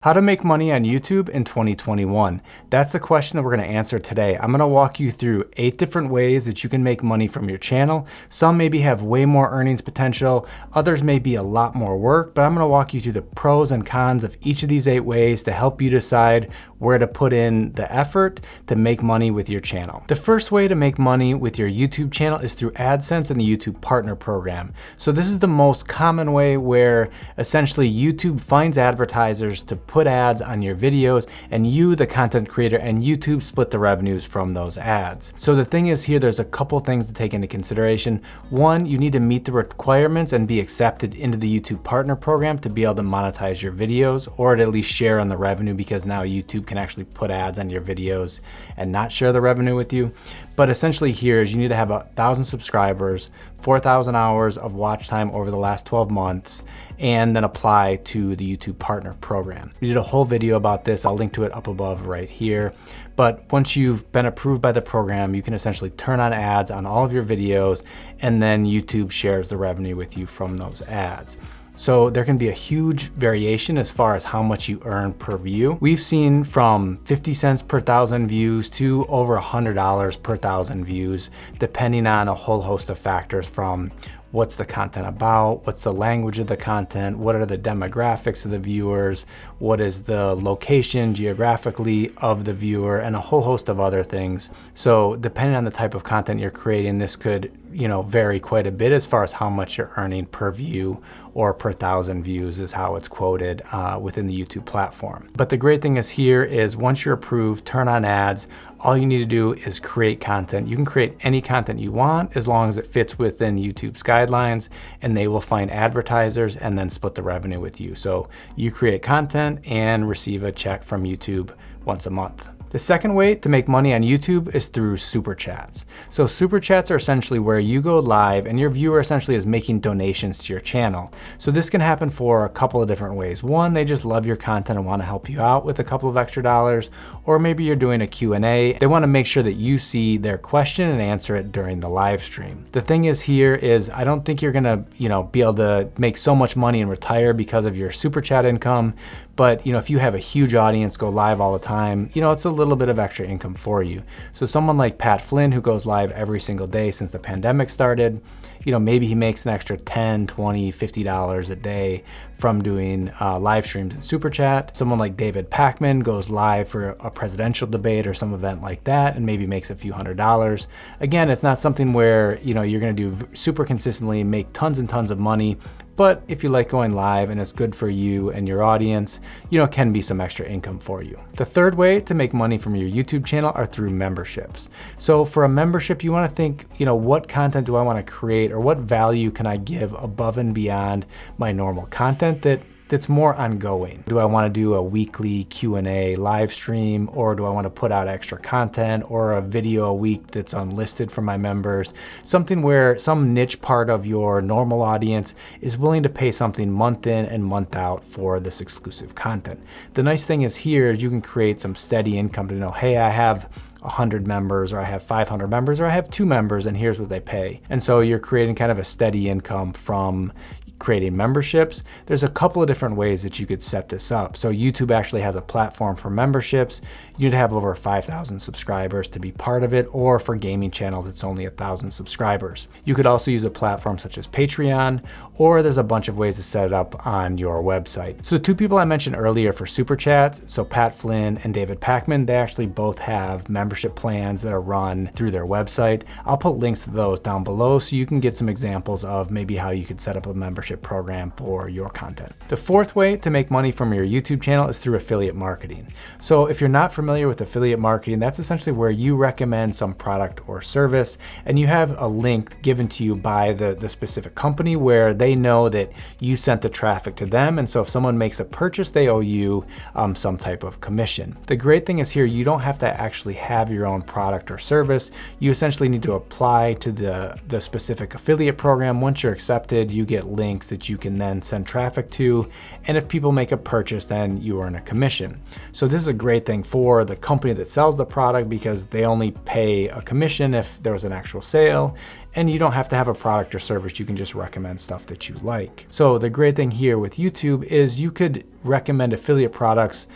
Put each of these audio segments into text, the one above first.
How to make money on YouTube in 2021? That's the question that we're going to answer today. I'm going to walk you through 8 different ways that you can make money from your channel. Some maybe have way more earnings potential, others may be a lot more work, but I'm going to walk you through the pros and cons of each of these 8 ways to help you decide where to put in the effort to make money with your channel. The first way to make money with your YouTube channel is through Adsense and the YouTube Partner Program. So this is the most common way where essentially YouTube finds advertisers to put ads on your videos, and you, the content creator, and YouTube split the revenues from those ads. So the thing is here, there's a couple things to take into consideration. One, you need to meet the requirements and be accepted into the YouTube Partner Program to be able to monetize your videos, or to at least share on the revenue, because now YouTube can actually put ads on your videos and not share the revenue with you. But essentially here is you need to have 1,000 subscribers, 4,000 hours of watch time over the last 12 months, and then apply to the YouTube Partner Program. We did a whole video about this. I'll link to it up above right here. But once you've been approved by the program, you can essentially turn on ads on all of your videos, and then YouTube shares the revenue with you from those ads. So there can be a huge variation as far as how much you earn per view. We've seen from 50 cents per 1,000 views to over $100 per 1,000 views, depending on a whole host of factors, from what's the content about, what's the language of the content, what are the demographics of the viewers, what is the location geographically of the viewer, and a whole host of other things. So depending on the type of content you're creating, this could vary quite a bit as far as how much you're earning per view, or per 1,000 views is how it's quoted within the YouTube platform. But the great thing is here is once you're approved, turn on ads, all you need to do is create content. You can create any content you want as long as it fits within YouTube's guidelines, and they will find advertisers and then split the revenue with you. So you create content and receive a check from YouTube once a month. The second way to make money on YouTube is through super chats. So super chats are essentially where you go live and your viewer essentially is making donations to your channel. So this can happen for a couple of different ways. One, they just love your content and want to help you out with a couple of extra dollars, or maybe you're doing a Q&A. They want to make sure that you see their question and answer it during the live stream. The thing is here is I don't think you're gonna be able to make so much money and retire because of your super chat income. But if you have a huge audience, go live all the time, it's a little bit of extra income for you. So someone like Pat Flynn, who goes live every single day since the pandemic started, maybe he makes an extra $10, $20, $50 a day from doing live streams and super chat. Someone like David Pakman goes live for a presidential debate or some event like that and maybe makes a few $100s. Again, it's not something where you're gonna do super consistently, make tons and tons of money. But if you like going live and it's good for you and your audience, it can be some extra income for you. The third way to make money from your YouTube channel are through memberships. So for a membership, you want to think, what content do I want to create, or what value can I give above and beyond my normal content that's more ongoing? Do I want to do a weekly Q&A live stream, or do I want to put out extra content or a video a week that's unlisted for my members? Something where some niche part of your normal audience is willing to pay something month in and month out for this exclusive content. The nice thing is here is you can create some steady income to know, hey, I have 100 members, or I have 500 members, or I have 2 members, and here's what they pay. And so you're creating kind of a steady income from creating memberships. There's a couple of different ways that you could set this up. So YouTube actually has a platform for memberships. You need to have over 5,000 subscribers to be part of it, or for gaming channels, it's only 1,000 subscribers. You could also use a platform such as Patreon, or there's a bunch of ways to set it up on your website. So the 2 people I mentioned earlier for super chats, so Pat Flynn and David Pakman, they actually both have membership plans that are run through their website. I'll put links to those down below so you can get some examples of maybe how you could set up a membership program for your content. The fourth way to make money from your YouTube channel is through affiliate marketing. So if you're not familiar with affiliate marketing, that's essentially where you recommend some product or service, and you have a link given to you by the specific company where they know that you sent the traffic to them. And so if someone makes a purchase, they owe you some type of commission. The great thing is here, you don't have to actually have your own product or service. You essentially need to apply to the specific affiliate program. Once you're accepted, you get links links that you can then send traffic to. And if people make a purchase, then you earn a commission. So this is a great thing for the company that sells the product because they only pay a commission if there was an actual sale, and you don't have to have a product or service. You can just recommend stuff that you like. So the great thing here with YouTube is you could recommend affiliate products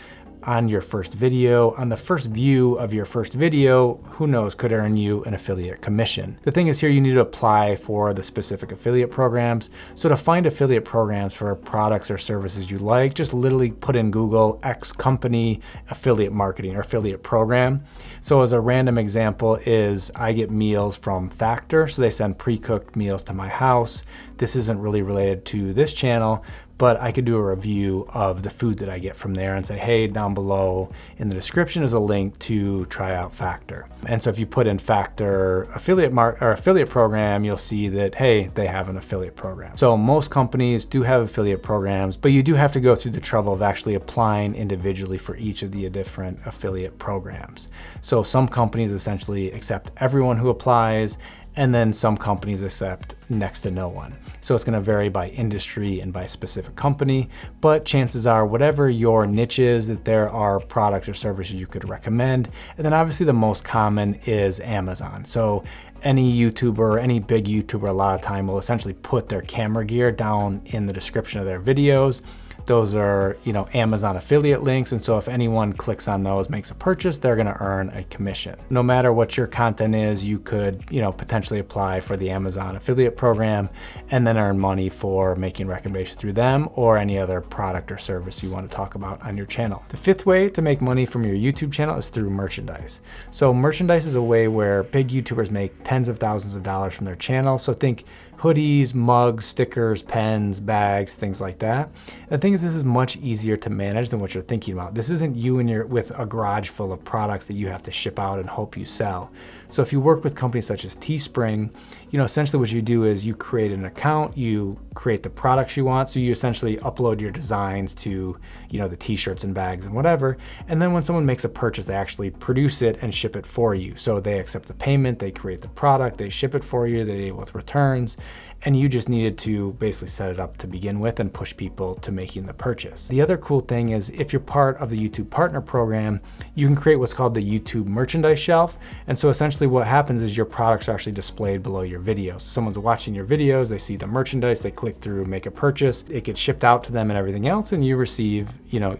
on your first video. On the first view of your first video, who knows, could earn you an affiliate commission. The thing is here, you need to apply for the specific affiliate programs. So to find affiliate programs for products or services you like, just literally put in Google X company affiliate marketing or affiliate program. So as a random example is I get meals from Factor. So they send pre-cooked meals to my house. This isn't really related to this channel, but I could do a review of the food that I get from there and say, hey, down below in the description is a link to try out Factor. And so if you put in Factor affiliate program, you'll see that, hey, they have an affiliate program. So most companies do have affiliate programs, but you do have to go through the trouble of actually applying individually for each of the different affiliate programs. So some companies essentially accept everyone who applies, and then some companies accept next to no one. So it's gonna vary by industry and by specific company, but chances are whatever your niche is, that there are products or services you could recommend. And then obviously the most common is Amazon. So any YouTuber, any big YouTuber, a lot of time will essentially put their camera gear down in the description of their videos. Those are, Amazon affiliate links. And so if anyone clicks on those, makes a purchase, they're going to earn a commission. No matter what your content is, you could, potentially apply for the Amazon affiliate program and then earn money for making recommendations through them or any other product or service you want to talk about on your channel. The fifth way to make money from your YouTube channel is through merchandise. So merchandise is a way where big YouTubers make tens of thousands of dollars from their channel. So think hoodies, mugs, stickers, pens, bags, things like that. The thing is, this is much easier to manage than what you're thinking about. This isn't you with a garage full of products that you have to ship out and hope you sell. So if you work with companies such as Teespring, essentially what you do is you create an account, you create the products you want. So you essentially upload your designs to, the t-shirts and bags and whatever. And then when someone makes a purchase, they actually produce it and ship it for you. So they accept the payment, they create the product, they ship it for you, they deal with returns. And you just needed to basically set it up to begin with and push people to making the purchase. The other cool thing is if you're part of the YouTube Partner Program, you can create what's called the YouTube Merchandise Shelf. And so essentially what happens is your products are actually displayed below your videos. So someone's watching your videos, they see the merchandise, they click through, make a purchase, it gets shipped out to them and everything else, and you receive,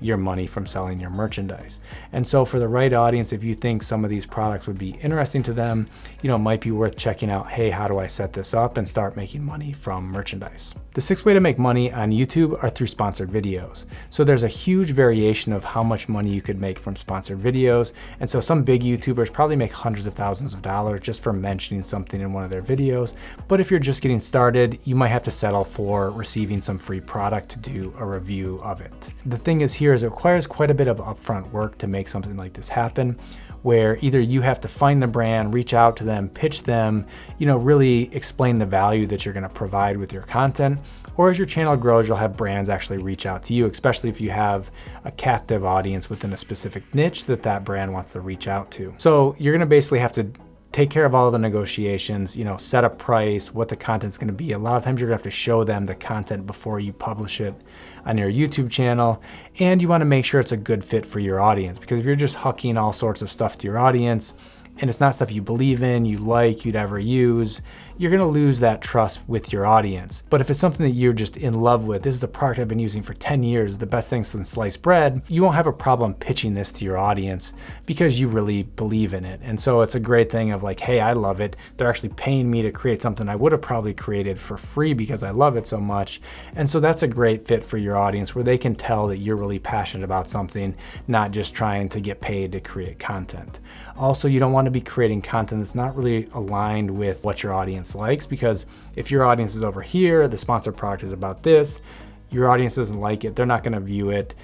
your money from selling your merchandise. And so for the right audience, if you think some of these products would be interesting to them, it might be worth checking out, hey, how do I set this up and start making money from merchandise? The sixth way to make money on YouTube are through sponsored videos. So there's a huge variation of how much money you could make from sponsored videos. And so some big YouTubers probably make hundreds of thousands of dollars just for mentioning something in one of their videos. But if you're just getting started, you might have to settle for receiving some free product to do a review of it. The thing is here is it requires quite a bit of upfront work to make something like this happen, where either you have to find the brand, reach out to them, pitch them, really explain the value that you're gonna provide with your content, or as your channel grows, you'll have brands actually reach out to you, especially if you have a captive audience within a specific niche that brand wants to reach out to. So you're gonna basically have to take care of all of the negotiations, set a price, what the content's gonna be. A lot of times you're gonna have to show them the content before you publish it on your YouTube channel. And you wanna make sure it's a good fit for your audience, because if you're just hucking all sorts of stuff to your audience and it's not stuff you believe in, you like, you'd ever use, you're gonna lose that trust with your audience. But if it's something that you're just in love with, this is a product I've been using for 10 years, the best thing since sliced bread, you won't have a problem pitching this to your audience because you really believe in it. And so it's a great thing of like, hey, I love it. They're actually paying me to create something I would have probably created for free because I love it so much. And so that's a great fit for your audience where they can tell that you're really passionate about something, not just trying to get paid to create content. Also, you don't want to be creating content that's not really aligned with what your audience likes, because if your audience is over here, the sponsored product is about this, your audience doesn't like it, they're not going to view it,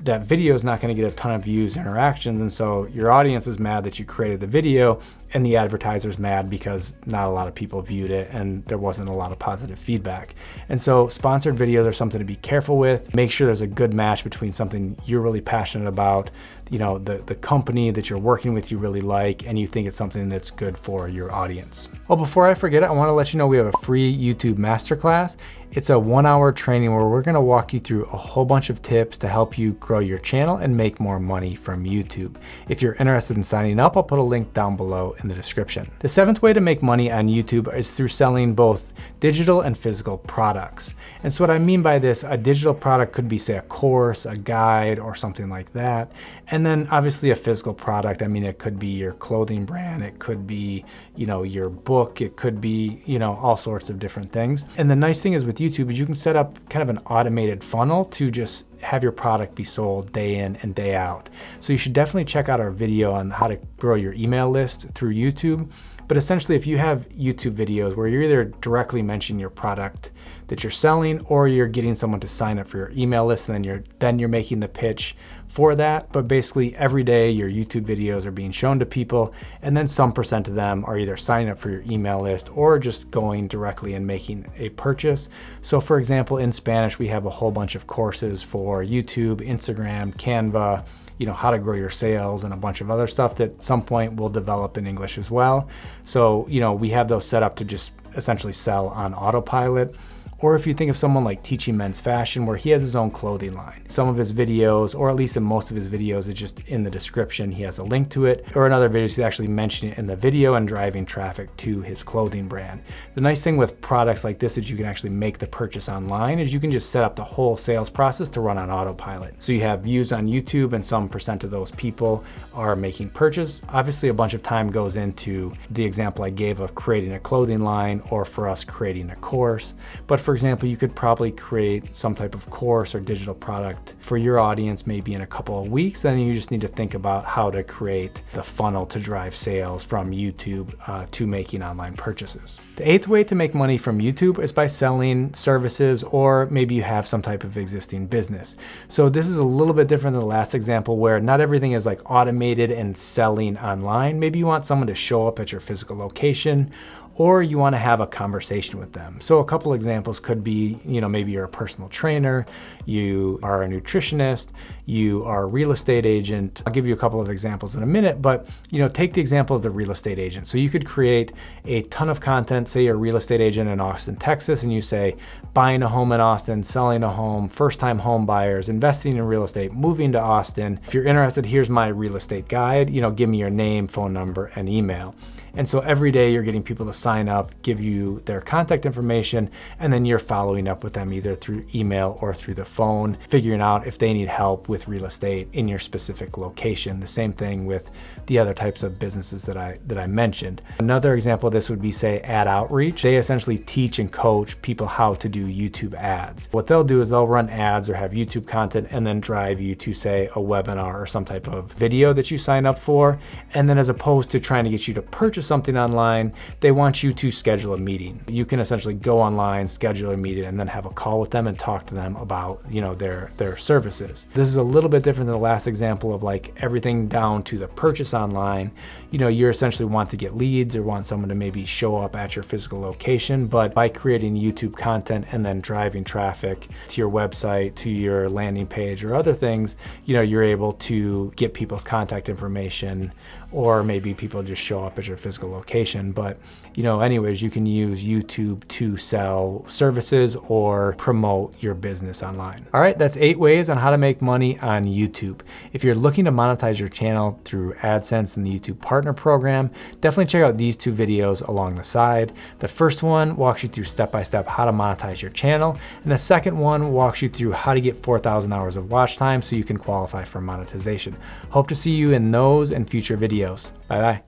that video is not going to get a ton of views, interactions, and so your audience is mad that you created the video and the advertiser's mad because not a lot of people viewed it and there wasn't a lot of positive feedback. And so sponsored videos are something to be careful with. Make sure there's a good match between something you're really passionate about, you know, the company that you're working with you really like, and you think it's something that's good for your audience. Oh, before I forget it, I want to let you know we have a free YouTube Masterclass. It's a 1-hour training where we're going to walk you through a whole bunch of tips to help you grow your channel and make more money from YouTube. If you're interested in signing up, I'll put a link down below in the description. The 7th way to make money on YouTube is through selling both digital and physical products. And so what I mean by this, a digital product could be, say, a course, a guide, or something like that. And then obviously a physical product, I mean, it could be your clothing brand, it could be, you know, your book, it could be, you know, all sorts of different things. And the nice thing is with YouTube is you can set up kind of an automated funnel to just have your product be sold day in and day out. So you should definitely check out our video on how to grow your email list through YouTube. But essentially, if you have YouTube videos where you're either directly mentioning your product that you're selling, or you're getting someone to sign up for your email list, and then you're making the pitch for that. But basically every day your YouTube videos are being shown to people, and then some percent of them are either signing up for your email list or just going directly and making a purchase. So for example, in Spanish, we have a whole bunch of courses for YouTube, Instagram, Canva, you know, how to grow your sales, and a bunch of other stuff that at some point we'll develop in English as well. So, you know, we have those set up to just essentially sell on autopilot. Or if you think of someone like Teaching Men's Fashion, where he has his own clothing line. Some of his videos, or at least in most of his videos, it's just in the description, he has a link to it. Or in other videos, he's actually mentioning it in the video and driving traffic to his clothing brand. The nice thing with products like this is you can actually make the purchase online, is you can just set up the whole sales process to run on autopilot. So you have views on YouTube, and some percent of those people are making purchase. Obviously, a bunch of time goes into the example I gave of creating a clothing line, or for us creating a course. But for example, you could probably create some type of course or digital product for your audience maybe in a couple of weeks. Then you just need to think about how to create the funnel to drive sales from YouTube to making online purchases. The 8th way to make money from YouTube is by selling services, or maybe you have some type of existing business. So this is a little bit different than the last example, where not everything is like automated and selling online. Maybe you want someone to show up at your physical location, or you want to have a conversation with them. So a couple examples could be, you know, maybe you're a personal trainer, you are a nutritionist, you are a real estate agent. I'll give you a couple of examples in a minute, but, you know, take the example of the real estate agent. So you could create a ton of content. Say you're a real estate agent in Austin, Texas, and you say buying a home in Austin, selling a home, first-time home buyers, investing in real estate, moving to Austin. If you're interested, here's my real estate guide. You know, give me your name, phone number, and email. And so every day you're getting people to sign up, give you their contact information, and then you're following up with them either through email or through the phone, figuring out if they need help with real estate in your specific location. The same thing with the other types of businesses that I mentioned. Another example of this would be, say, ad outreach. They essentially teach and coach people how to do YouTube ads. What they'll do is they'll run ads or have YouTube content and then drive you to, say, a webinar or some type of video that you sign up for. And then as opposed to trying to get you to purchase something online, they want you to schedule a meeting. You can essentially go online, schedule a meeting, and then have a call with them and talk to them about, you know, their services. This is a little bit different than the last example of like everything down to the purchase online. You know, you essentially want to get leads or want someone to maybe show up at your physical location, but by creating YouTube content and then driving traffic to your website, to your landing page or other things, you know, you're able to get people's contact information, or maybe people just show up at your physical location. But, you know, anyways, you can use YouTube to sell services or promote your business online. All right, that's 8 ways on how to make money on YouTube. If you're looking to monetize your channel through Adsense and the YouTube Partner Program, definitely check out these 2 videos along the side. The first one walks you through step-by-step how to monetize your channel, and the second one walks you through how to get 4,000 hours of watch time so you can qualify for monetization. Hope to see you in those and future videos. Bye-bye.